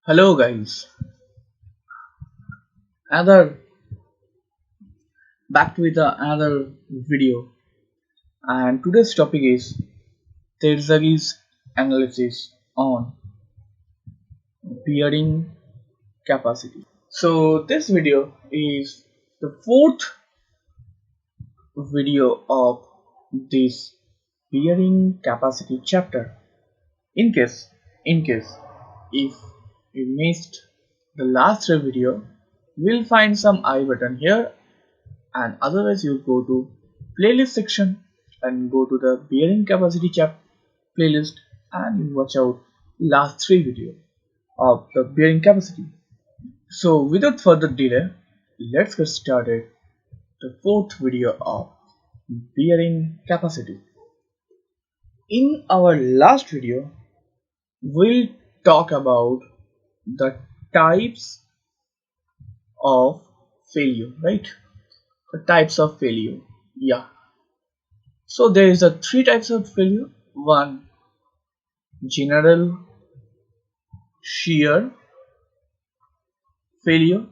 Hello guys, another back with another video, and today's topic is Terzaghi's analysis on bearing capacity. So this video is the fourth video of this bearing capacity chapter. In case if you missed the last video, you will find some I button here, and otherwise you go to playlist section and go to the bearing capacity chap playlist and you watch out last three video of the bearing capacity. So without further delay, let's get started the fourth video of bearing capacity. In our last video, we'll talk about the types of failure, right? The types of failure. Yeah. So there is a three types of failure. One, general shear failure.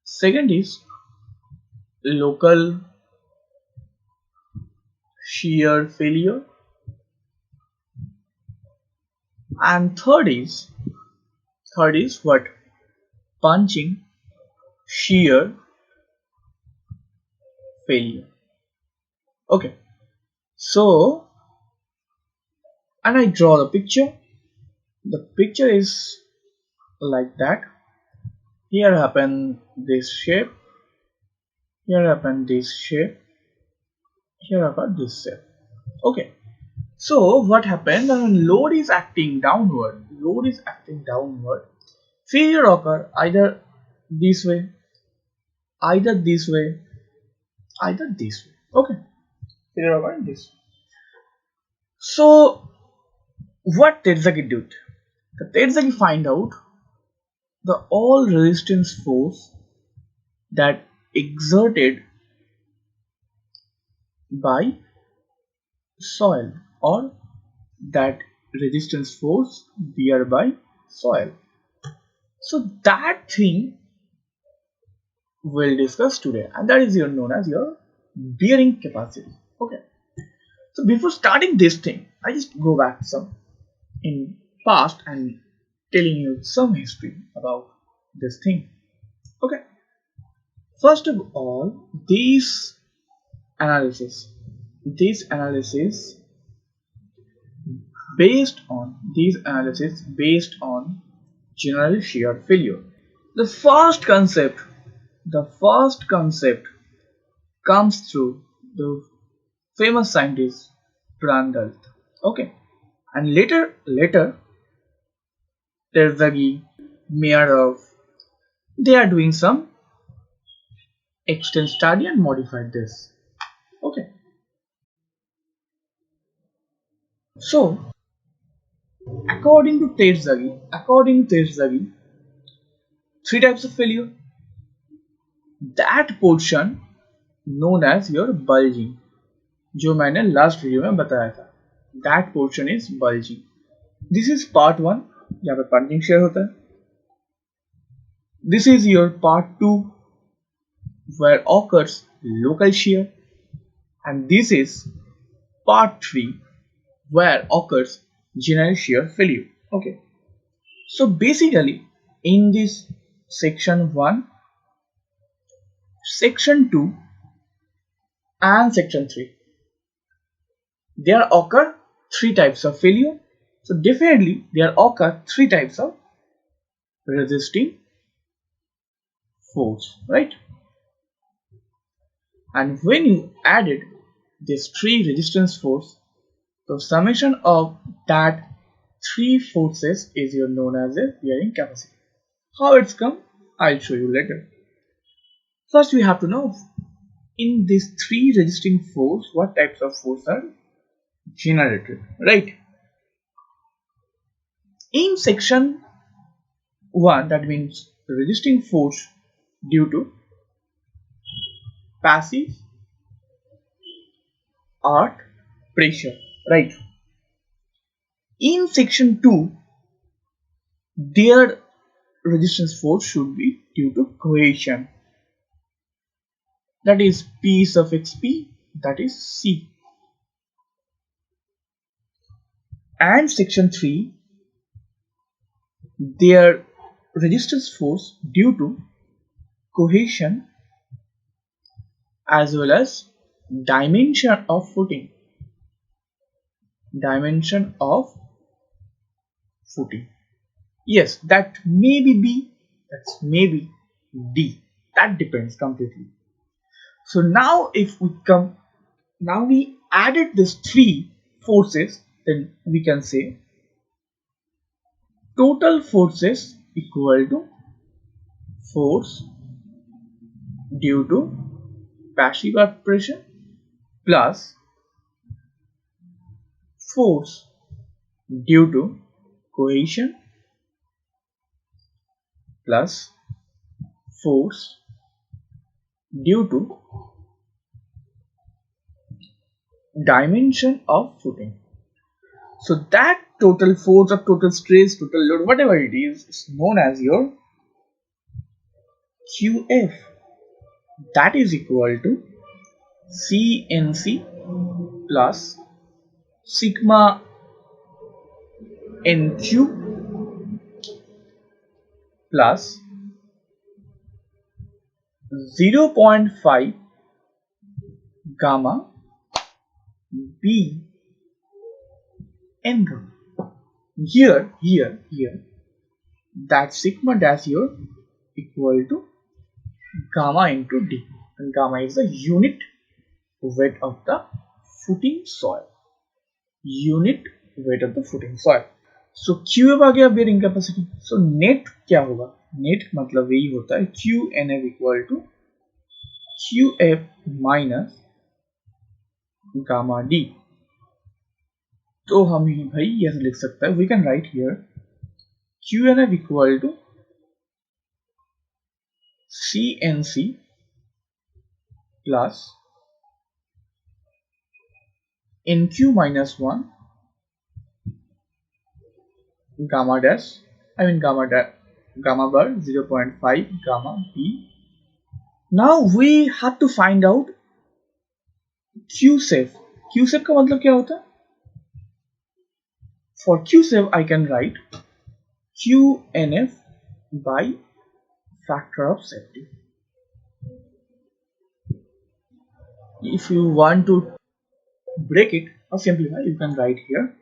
Second is local shear failure. And third is what? Punching shear failure. Okay. So, and I draw the picture. The picture is like that. Here happen this shape. Here happen this shape. Here happen this shape. Okay. So what happened when load is acting downward? Failure occur either this way, either this way, either this way. Okay. Failure occur in this way. So what Terzaghi did? The Terzaghi find out the all resistance force that exerted by soil or that resistance force bear by soil. So that thing we'll discuss today, and that is known as your bearing capacity. Okay. So before starting this thing, I just go back some in past and telling you some history about this thing. Okay. First of all, analysis these analysis based on general shear failure. The first concept comes through the famous scientist Brandl. Okay, and later Terzaghi, Meyerhoff, they are doing some extent study and modified this. Okay, so according to Terzaghi, three types of failure. That portion known as your bulging, जो मैंने last video में बताया था, that portion is bulging. This is part 1 जहाँ पे punching shear होता है. This is your part 2 where occurs local shear, and this is part 3 where occurs general shear failure. Okay, so basically in this section 1, section 2 and section 3 there occur three types of failure. So definitely there occur three types of resisting force, right? And when you added this three resistance force, the summation of that three forces is known as a bearing capacity. How it's come, I'll show you later. First we have to know in these three resisting force what types of force are generated, right? In section 1, that means resisting force due to passive earth pressure, right? In section 2, there resistance force should be due to cohesion, that is P suffix P, that is C. And section 3, their resistance force due to cohesion as well as dimension of footing. Dimension of footing. Yes, that may be B, that's maybe D. That depends completely. So now if we come, now we added these three forces, then we can say total forces equal to force due to passive pressure plus force due to cohesion plus force due to dimension of footing. So that total force or total stress, total load, whatever it is known as your QF. That is equal to CNC plus sigma NQ plus 0.5 gamma B N gamma. Here, that sigma dash here equal to gamma into D, and gamma is the unit weight of the footing soil. Unit weight of the footing soil. So QF आ गया bearing capacity. So net क्या होगा? Net मतलब यही होता है QNF equal to QF minus gamma D. तो हम ही भाई यह लिख सकता है, we can write here QNF equal to CNC plus NQ minus 1 gamma dash, gamma bar 0.5 gamma B. Now we have to find out QSAF. QSAF का मतलब क्या होता है? For QSAF I can write QNF by factor of safety. If you want to break it or simplify, you can write here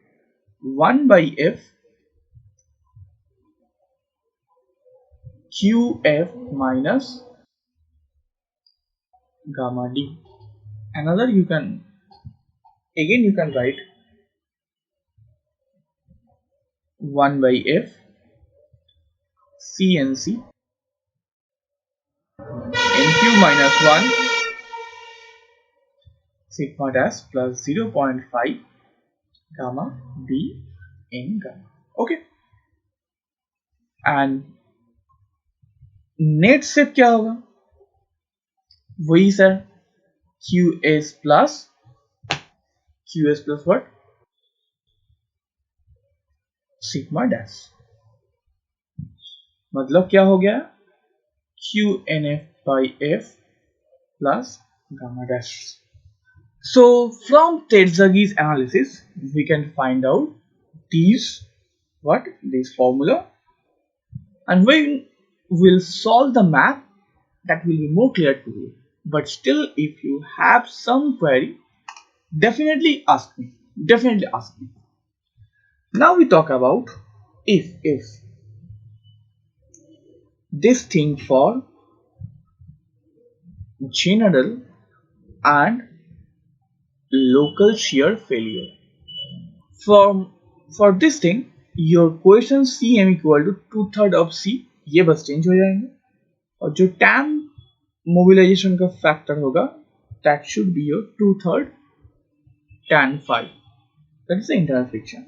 1 by F QF minus gamma D. Another you can write 1 by F CNC NQ minus 1 sigma dash plus 0.5 gamma B in gamma. Okay. And net से क्या होगा? वही sir QS plus what? Sigma dash. मतलब क्या हो गया? QNF by F plus gamma dash. So from Terzaghi's analysis we can find out this formula, and when we'll solve the math, that will be more clear to you. But still, if you have some query, definitely ask me. Now we talk about if this thing for general and local shear failure. For this thing, your question CM equal to 2/3 of C, ये बस change हो जाएंगे, और जो tan mobilization का factor होगा that should be your 2/3 tan phi. That is the internal friction.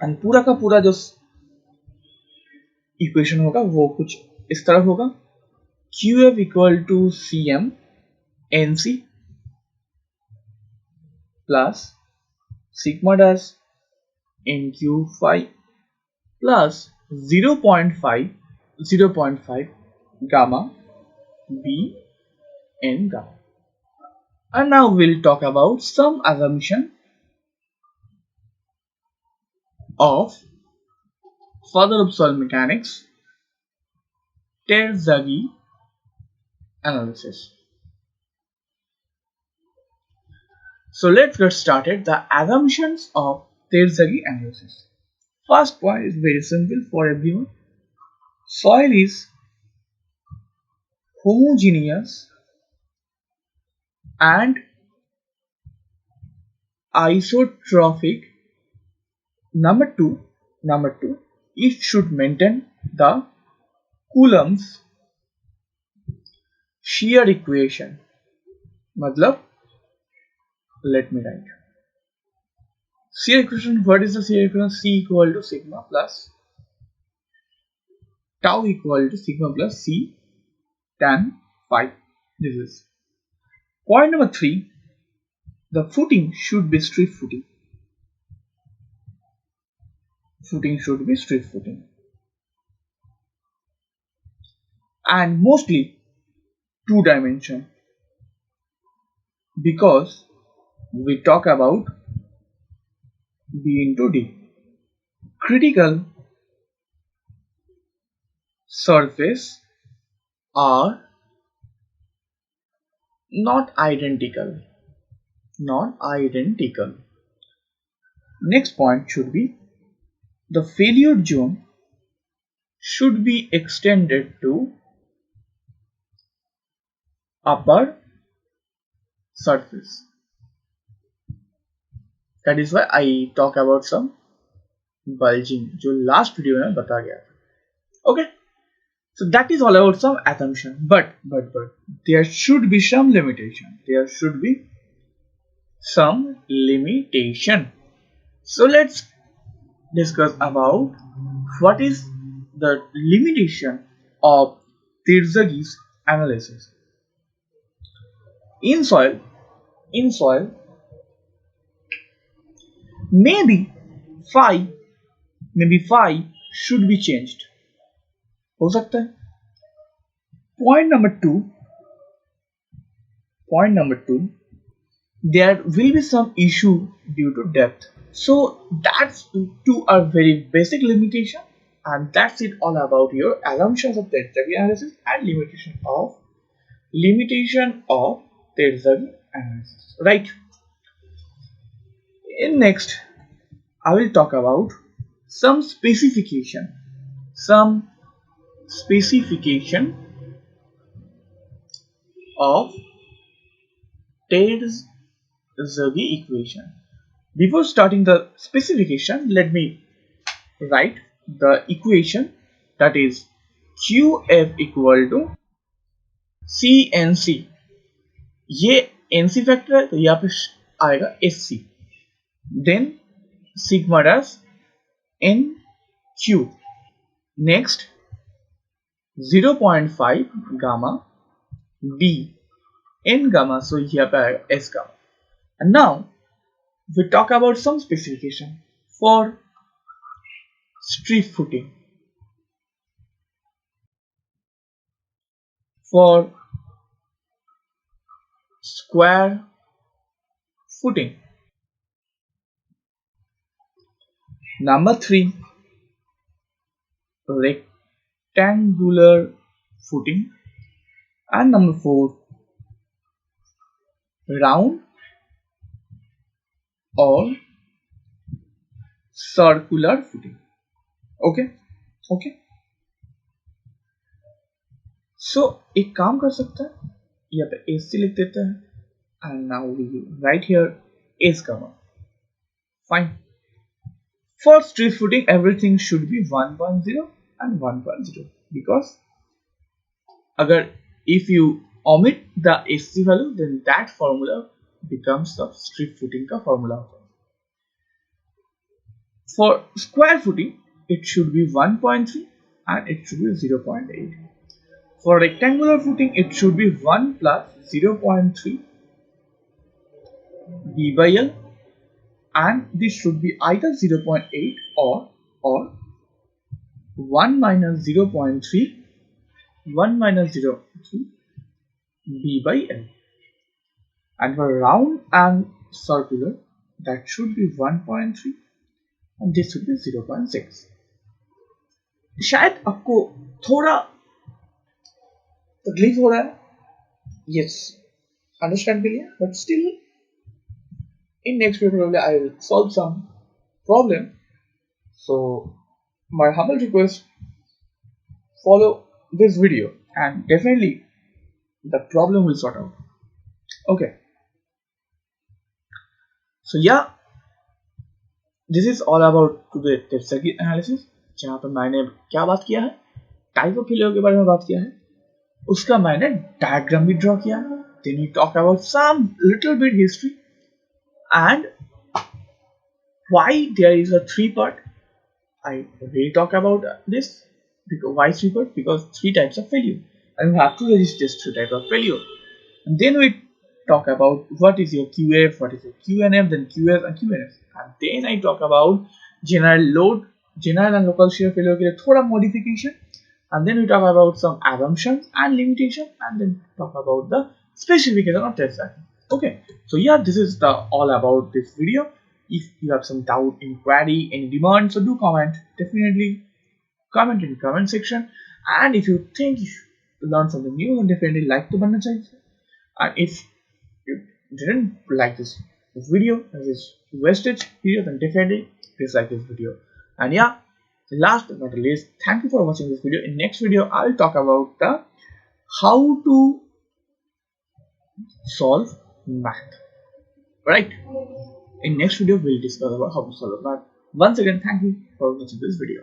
and पूरा का पूरा जो इक्वेशन होगा वो कुछ इस तरह होगा QF equal to CM NC plus sigma dash NQ phi plus 0.5 gamma b n gamma. And now we'll talk about some assumption of further of soil mechanics Terzaghi analysis. So let's get started. The assumptions of Terzaghi analysis. First point is very simple for everyone. Soil is homogeneous and isotrophic. Number two, it should maintain the Coulomb's shear equation. Matlab, let me write. Shear equation, what is the shear equation? C equal to sigma plus tau equal to sigma plus C tan phi. This is point number 3. The footing should be strip footing. Footing should be strip footing. And mostly 2 dimension, because we talk about B into D. Critical surface are not identical. Next point should be the failure zone should be extended to upper surface. That is why I talk about some bulging, जो last video में बता गया था. Okay, so that is all about some assumption, but there should be some limitation. So let's discuss about what is the limitation of Terzaghi's analysis. In soil, maybe phi should be changed. हो सकता है. Point number two, there will be some issue due to depth. So that's 2 are very basic limitation, and that's it all about your assumptions of Terzaghi analysis and limitation of Terzaghi analysis. Right. In next, I will talk about some specification of Terzaghi equation. Before starting the specification, let me write the equation, that is QF equal to CNC. ये NC factor है तो यहाँ पे आएगा SC, then sigma dash NQ. Next 0.5 gamma B N gamma, so here पे आएगा S gamma. And now we talk about some specification for strip footing, for square footing. Number 3, rectangular footing. And number 4, round or circular footing. Okay. So एक काम कर सकता है, यहाँ पे AC लिख देता है, and now we write here S gamma. Fine. For strip footing, everything should be 1.0 and 1.0, because if you omit the SC value, then that formula becomes the strip footing का formula. For square footing, it should be 1.3 and it should be 0.8. For rectangular footing, it should be 1 plus 0.3 B by L, and this should be either 0.8 or 1 minus 0.3 1 minus 0.3 b by l, and for round and circular that should be 1.3 and this should be 0.6. शायद आपको थोड़ा तकलीफ हो रहा है, yes, understand के लिए, but still in next video probably I will solve some problem. So my humble request, follow this video and definitely the problem will sort out. Okay, so yeah, this is all about today Terzaghi analysis, जहाँ पे मैंने क्या बात किया है, type of failure के बारे में बात किया है, उसका मैंने डायग्राम भी ड्रॉ किया है. Then we talk about some little bit history and why there is a 3-part. I will talk about this because why 3-part, because 3 types of failure and we have to register this 3 types of failure. And then we talk about what is your QF, what is your QNF, then QF and QNF. And then I talk about general load, general and local shear failure के लिए थोड़ा modification. And then we talk about some assumptions and limitations, and then talk about the specification of Terzaghi. Okay, so yeah, this is the all about this video. If you have some doubt, inquiry, any demand, so do comment. Definitely comment in the comment section. And if you think you learn something new, then definitely like to banna chahiye. And if you didn't like this video, this wastage video, then definitely dislike this video. And yeah, last but not least, thank you for watching this video. In next video, I'll talk about the how to solve math. Right? In next video, we'll discuss about how to solve math. Once again, thank you for watching this video.